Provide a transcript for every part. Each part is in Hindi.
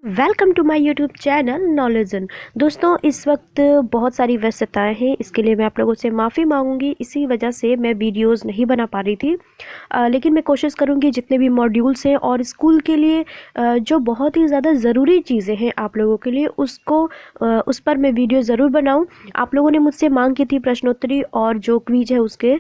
Welcome to my YouTube channel नॉलेजन। दोस्तों, इस वक्त बहुत सारी व्यस्तताएं हैं, इसके लिए मैं आप लोगों से माफ़ी मांगूंगी। इसी वजह से मैं वीडियोस नहीं बना पा रही थी, लेकिन मैं कोशिश करूंगी जितने भी मॉड्यूल्स हैं और स्कूल के लिए जो बहुत ही ज़्यादा ज़रूरी चीज़ें हैं आप लोगों के लिए, उस पर मैं वीडियो ज़रूर बनाऊँ। आप लोगों ने मुझसे मांग की थी प्रश्नोत्तरी और जो क्विज है उसके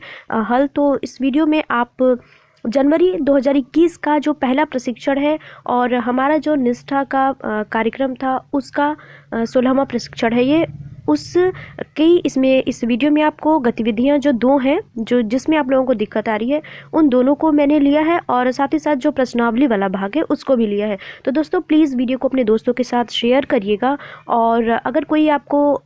हल। तो इस वीडियो में आप जनवरी 2021 का जो पहला प्रशिक्षण है और हमारा जो निष्ठा का कार्यक्रम था उसका 16वां प्रशिक्षण है ये। इस वीडियो में आपको गतिविधियां जो दो हैं जो जिसमें आप लोगों को दिक्कत आ रही है उन दोनों को मैंने लिया है और साथ ही साथ जो प्रश्नावली वाला भाग है उसको भी लिया है। तो दोस्तों, प्लीज़ वीडियो को अपने दोस्तों के साथ शेयर करिएगा और अगर कोई आपको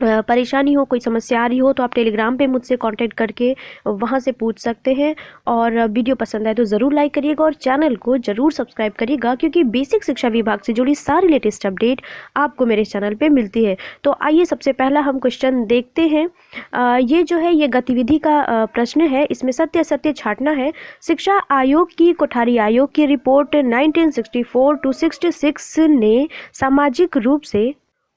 परेशानी हो, कोई समस्या आ रही हो तो आप टेलीग्राम पे मुझसे कांटेक्ट करके वहाँ से पूछ सकते हैं। और वीडियो पसंद आए तो ज़रूर लाइक करिएगा और चैनल को ज़रूर सब्सक्राइब करिएगा, क्योंकि बेसिक शिक्षा विभाग से जुड़ी सारी लेटेस्ट अपडेट आपको मेरे चैनल पे मिलती है। तो आइए सबसे पहला हम क्वेश्चन देखते हैं। ये जो है ये गतिविधि का प्रश्न है, इसमें सत्य असत्य छांटना है। शिक्षा आयोग की कोठारी आयोग की रिपोर्ट 1964 टू 66 ने सामाजिक रूप से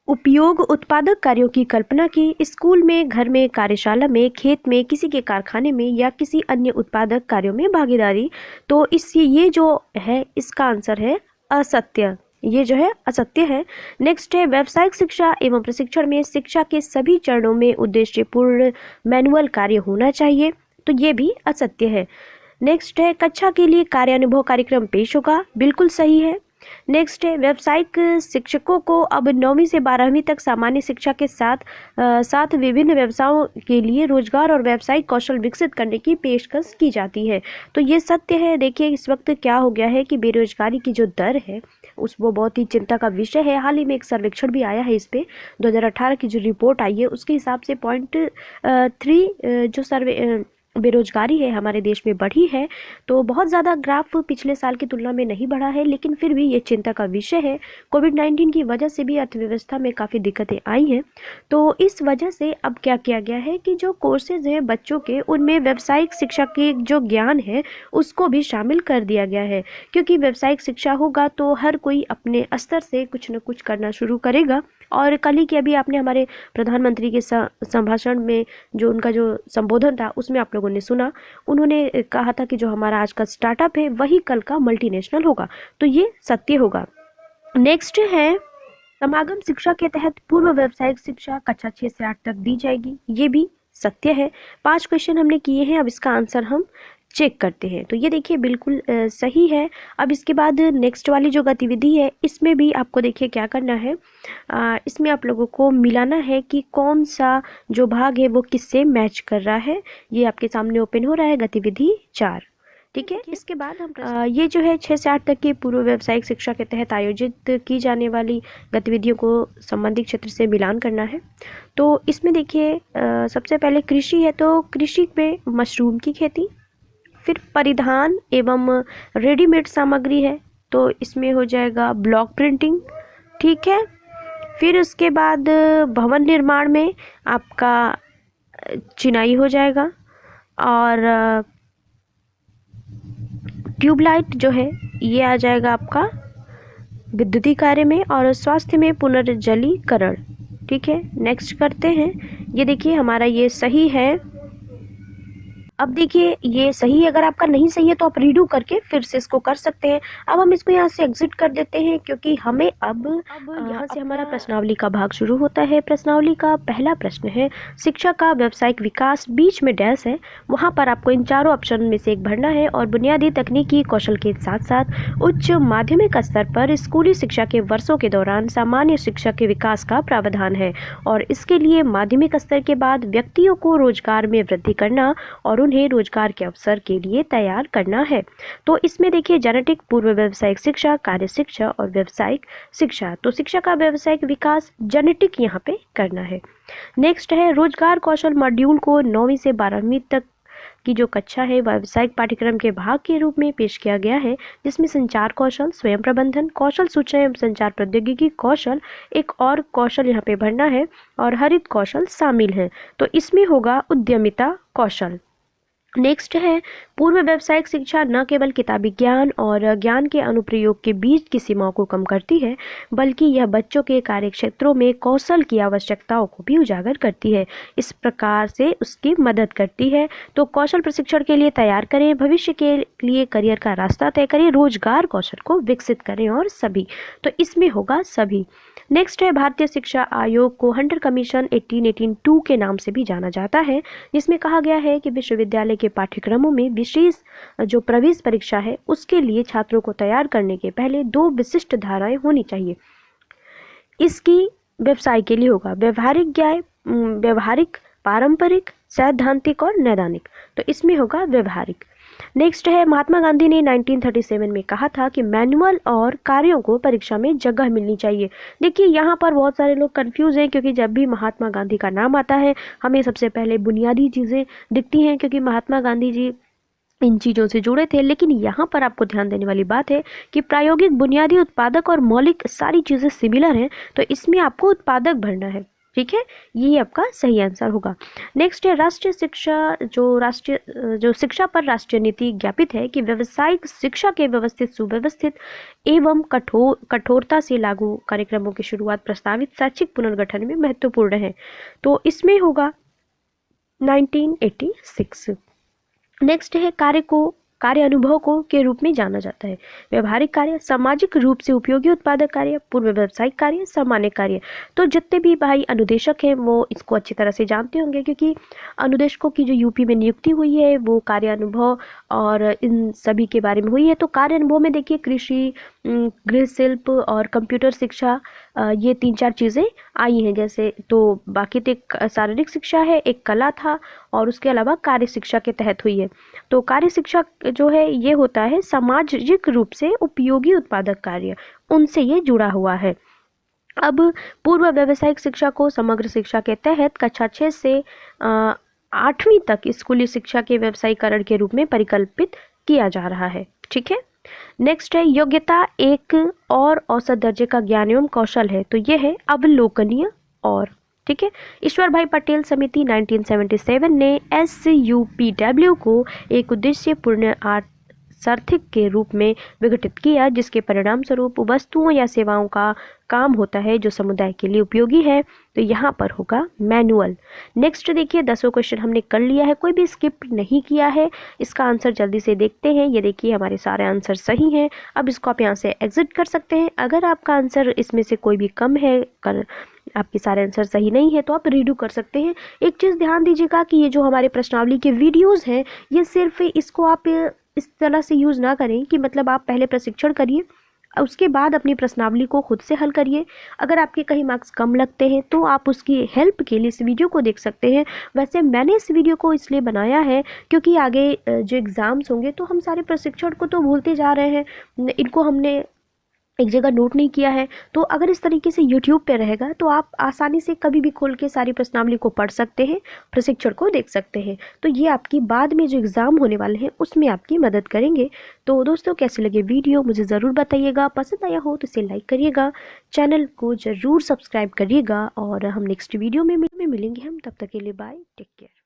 उपयोग उत्पादक कार्यों की कल्पना की। स्कूल में, घर में, कार्यशाला में, खेत में, किसी के कारखाने में या किसी अन्य उत्पादक कार्यों में भागीदारी। तो ये जो है इसका आंसर है असत्य। ये जो है असत्य है। नेक्स्ट है व्यावसायिक शिक्षा एवं प्रशिक्षण में शिक्षा के सभी चरणों में उद्देश्यपूर्ण मैनुअल कार्य होना चाहिए। तो ये भी असत्य है। नेक्स्ट है कक्षा के लिए कार्यानुभव कार्यक्रम पेश होगा। बिल्कुल सही है। नेक्स्ट है व्यावसायिक शिक्षकों को अब 9वीं से 12वीं तक सामान्य शिक्षा के साथ विभिन्न व्यवसायों के लिए रोजगार और व्यावसायिक कौशल विकसित करने की पेशकश की जाती है। तो ये सत्य है। देखिए इस वक्त क्या हो गया है कि बेरोजगारी की जो दर है वो बहुत ही चिंता का विषय है। हाल ही में एक सर्वेक्षण भी आया है इस पे, 2018 की जो रिपोर्ट आई है उसके हिसाब से 0.3 जो सर्वे बेरोजगारी है हमारे देश में बढ़ी है। तो बहुत ज़्यादा ग्राफ पिछले साल की तुलना में नहीं बढ़ा है, लेकिन फिर भी ये चिंता का विषय है। कोविड-19 की वजह से भी अर्थव्यवस्था में काफ़ी दिक्कतें आई हैं। तो इस वजह से अब क्या किया गया है कि जो कोर्सेज हैं बच्चों के, उनमें व्यावसायिक शिक्षा के जो ज्ञान है उसको भी शामिल कर दिया गया है, क्योंकि व्यावसायिक शिक्षा होगा तो हर कोई अपने स्तर से कुछ न कुछ करना शुरू करेगा। और कल ही के अभी आपने हमारे प्रधानमंत्री के संभाषण में जो उनका जो संबोधन था उसमें आप लोगों ने सुना, उन्होंने कहा था कि जो हमारा आज का स्टार्टअप है वही कल का मल्टीनेशनल होगा। तो ये सत्य होगा। नेक्स्ट है समागम शिक्षा के तहत पूर्व व्यावसायिक शिक्षा कक्षा 6 से 8 तक दी जाएगी। ये भी सत्य है। 5 क्वेश्चन हमने किए हैं, अब इसका आंसर हम चेक करते हैं। तो ये देखिए बिल्कुल सही है। अब इसके बाद नेक्स्ट वाली जो गतिविधि है इसमें भी आपको देखिए क्या करना है। इसमें आप लोगों को मिलाना है कि कौन सा जो भाग है वो किससे मैच कर रहा है। ये आपके सामने ओपन हो रहा है, गतिविधि 4। ठीक है। इसके बाद हम ये जो है 6 से 8 तक की पूर्व व्यावसायिक शिक्षा के तहत आयोजित की जाने वाली गतिविधियों को संबंधित क्षेत्र से मिलान करना है। तो इसमें देखिए सबसे पहले कृषि है, तो कृषि में मशरूम की खेती, फिर परिधान एवं रेडीमेड सामग्री है तो इसमें हो जाएगा ब्लॉक प्रिंटिंग। ठीक है। फिर उसके बाद भवन निर्माण में आपका चिनाई हो जाएगा और ट्यूबलाइट जो है ये आ जाएगा आपका विद्युतीय कार्य में, और स्वास्थ्य में पुनर्जलीकरण। ठीक है। नेक्स्ट करते हैं। ये देखिए हमारा ये सही है। अब देखिए ये सही है, अगर आपका नहीं सही है तो आप रीडू करके फिर से इसको कर सकते हैं। अब हम इसको यहाँ से एग्जिट कर देते हैं, क्योंकि हमें अब यहाँ से हमारा प्रश्नावली का भाग शुरू होता है। प्रश्नावली का पहला प्रश्न है शिक्षा का व्यावसायिक विकास, बीच में डैश है, वहाँ पर आपको इन चारों ऑप्शन में से एक भरना है। और बुनियादी तकनीकी कौशल के साथ साथ उच्च माध्यमिक स्तर पर स्कूली शिक्षा के वर्षों के दौरान सामान्य शिक्षा के विकास का प्रावधान है, और इसके लिए माध्यमिक स्तर के बाद व्यक्तियों को रोजगार में वृद्धि करना और उन्हें रोजगार के अवसर के लिए तैयार करना है। तो इसमें देखिए जेनेटिक, पूर्व व्यावसायिक शिक्षा, कार्य शिक्षा और व्यावसायिक शिक्षा। तो शिक्षा का व्यावसायिक विकास जेनेटिक यहाँ पे करना है। नेक्स्ट है रोजगार कौशल मॉड्यूल को 9वीं से 12वीं तक की जो कक्षा है व्यावसायिक पाठ्यक्रम के भाग के रूप में पेश किया गया है, जिसमें संचार कौशल, स्वयं प्रबंधन कौशल, सूचना एवं संचार प्रौद्योगिकी कौशल, एक और कौशल यहाँ पे भरना है और हरित कौशल शामिल है। तो इसमें होगा उद्यमिता कौशल। नेक्स्ट है पूर्व व्यावसायिक शिक्षा न केवल किताबी ज्ञान और ज्ञान के अनुप्रयोग के बीच की सीमाओं को कम करती है, बल्कि यह बच्चों के कार्यक्षेत्रों में कौशल की आवश्यकताओं को भी उजागर करती है। इस प्रकार से उसकी मदद करती है। तो कौशल प्रशिक्षण के लिए तैयार करें, भविष्य के लिए करियर का रास्ता तय करें, रोजगार कौशल को विकसित करें और सभी। तो इसमें होगा सभी। नेक्स्ट है भारतीय शिक्षा आयोग को हंटर कमीशन 1882 के नाम से भी जाना जाता है, जिसमें कहा गया है कि विश्वविद्यालय के पाठ्यक्रमों में विशेष जो प्रवेश परीक्षा है उसके लिए छात्रों को तैयार करने के पहले 2 विशिष्ट धाराएं होनी चाहिए। इसकी व्यवसाय के लिए होगा व्यवहारिक, पारंपरिक, सैद्धांतिक और नैदानिक। तो इसमें होगा व्यवहारिक। नेक्स्ट है महात्मा गांधी ने 1937 में कहा था कि मैनुअल और कार्यों को परीक्षा में जगह मिलनी चाहिए। देखिए यहाँ पर बहुत सारे लोग कंफ्यूज हैं, क्योंकि जब भी महात्मा गांधी का नाम आता है हमें सबसे पहले बुनियादी चीज़ें दिखती हैं, क्योंकि महात्मा गांधी जी इन चीज़ों से जुड़े थे। लेकिन यहाँ पर आपको ध्यान देने वाली बात है कि प्रायोगिक, बुनियादी, उत्पादक और मौलिक सारी चीज़ें सिमिलर हैं, तो इसमें आपको उत्पादक भरना है। ठीक है, ये आपका सही आंसर होगा। नेक्स्ट है राष्ट्रीय शिक्षा जो शिक्षा पर राष्ट्रीय नीति ज्ञापित है कि व्यावसायिक शिक्षा के व्यवस्थित, सुव्यवस्थित एवं कठोरता से लागू कार्यक्रमों की शुरुआत प्रस्तावित शैक्षिक पुनर्गठन में महत्वपूर्ण है। तो इसमें होगा 1986। नेक्स्ट है कार्य अनुभव को के रूप में जाना जाता है। व्यवहारिक कार्य, सामाजिक रूप से उपयोगी उत्पादक कार्य, पूर्व व्यावसायिक कार्य, सामान्य कार्य। तो जितने भी भाई अनुदेशक हैं वो इसको अच्छी तरह से जानते होंगे, क्योंकि अनुदेशकों की जो यूपी में नियुक्ति हुई है वो कार्य अनुभव और इन सभी के बारे में हुई है। तो कार्य अनुभव में देखिए कृषि, गृह शिल्प और कंप्यूटर शिक्षा, ये 3-4 चीज़ें आई हैं। जैसे तो बाकी तो एक शारीरिक शिक्षा है, एक कला था और उसके अलावा कार्य शिक्षा के तहत हुई है। तो कार्य शिक्षा जो है ये होता है सामाजिक रूप से उपयोगी उत्पादक कार्य, उनसे ये जुड़ा हुआ है। अब पूर्व व्यावसायिक शिक्षा को समग्र शिक्षा के तहत कक्षा 6 से 8वीं तक स्कूली शिक्षा के व्यवसायीकरण के रूप में परिकल्पित किया जा रहा है। ठीक है, नेक्स्ट है योग्यता एक और औसत दर्जे का ज्ञान एवं कौशल है। तो यह है अवलोकनीय और। ठीक है, ईश्वर भाई पटेल समिति 1977 ने SUPW को एक उद्देश्य पूर्ण सार्थक के रूप में विघटित किया, जिसके परिणाम स्वरूप वस्तुओं या सेवाओं का काम होता है जो समुदाय के लिए उपयोगी है। तो यहाँ पर होगा मैनुअल। नेक्स्ट देखिए 10 क्वेश्चन हमने कर लिया है, कोई भी स्किप नहीं किया है। इसका आंसर जल्दी से देखते हैं। ये देखिए हमारे सारे आंसर सही हैं। अब इसको आप यहाँ से एग्जिट कर सकते हैं। अगर आपका आंसर इसमें से कोई भी कम है, आपके सारे आंसर सही नहीं है, तो आप रीडू कर सकते हैं। एक चीज़ ध्यान दीजिएगा कि ये जो हमारे प्रश्नावली के वीडियोज़ हैं, ये सिर्फ इसको आप इस तरह से यूज़ ना करें कि मतलब आप पहले प्रशिक्षण करिए, उसके बाद अपनी प्रश्नावली को खुद से हल करिए। अगर आपके कहीं मार्क्स कम लगते हैं तो आप उसकी हेल्प के लिए इस वीडियो को देख सकते हैं। वैसे मैंने इस वीडियो को इसलिए बनाया है क्योंकि आगे जो एग्ज़ाम्स होंगे तो हम सारे प्रशिक्षण को तो भूलते जा रहे हैं, इनको हमने एक जगह नोट नहीं किया है। तो अगर इस तरीके से YouTube पे रहेगा तो आप आसानी से कभी भी खोल के सारी प्रश्नावली को पढ़ सकते हैं, प्रशिक्षण को देख सकते हैं। तो ये आपकी बाद में जो एग्ज़ाम होने वाले हैं उसमें आपकी मदद करेंगे। तो दोस्तों कैसे लगे वीडियो मुझे ज़रूर बताइएगा। पसंद आया हो तो इसे लाइक करिएगा, चैनल को ज़रूर सब्सक्राइब करिएगा और हम नेक्स्ट वीडियो में मिलेंगे हम। तब तक के लिए बाय, टेक केयर।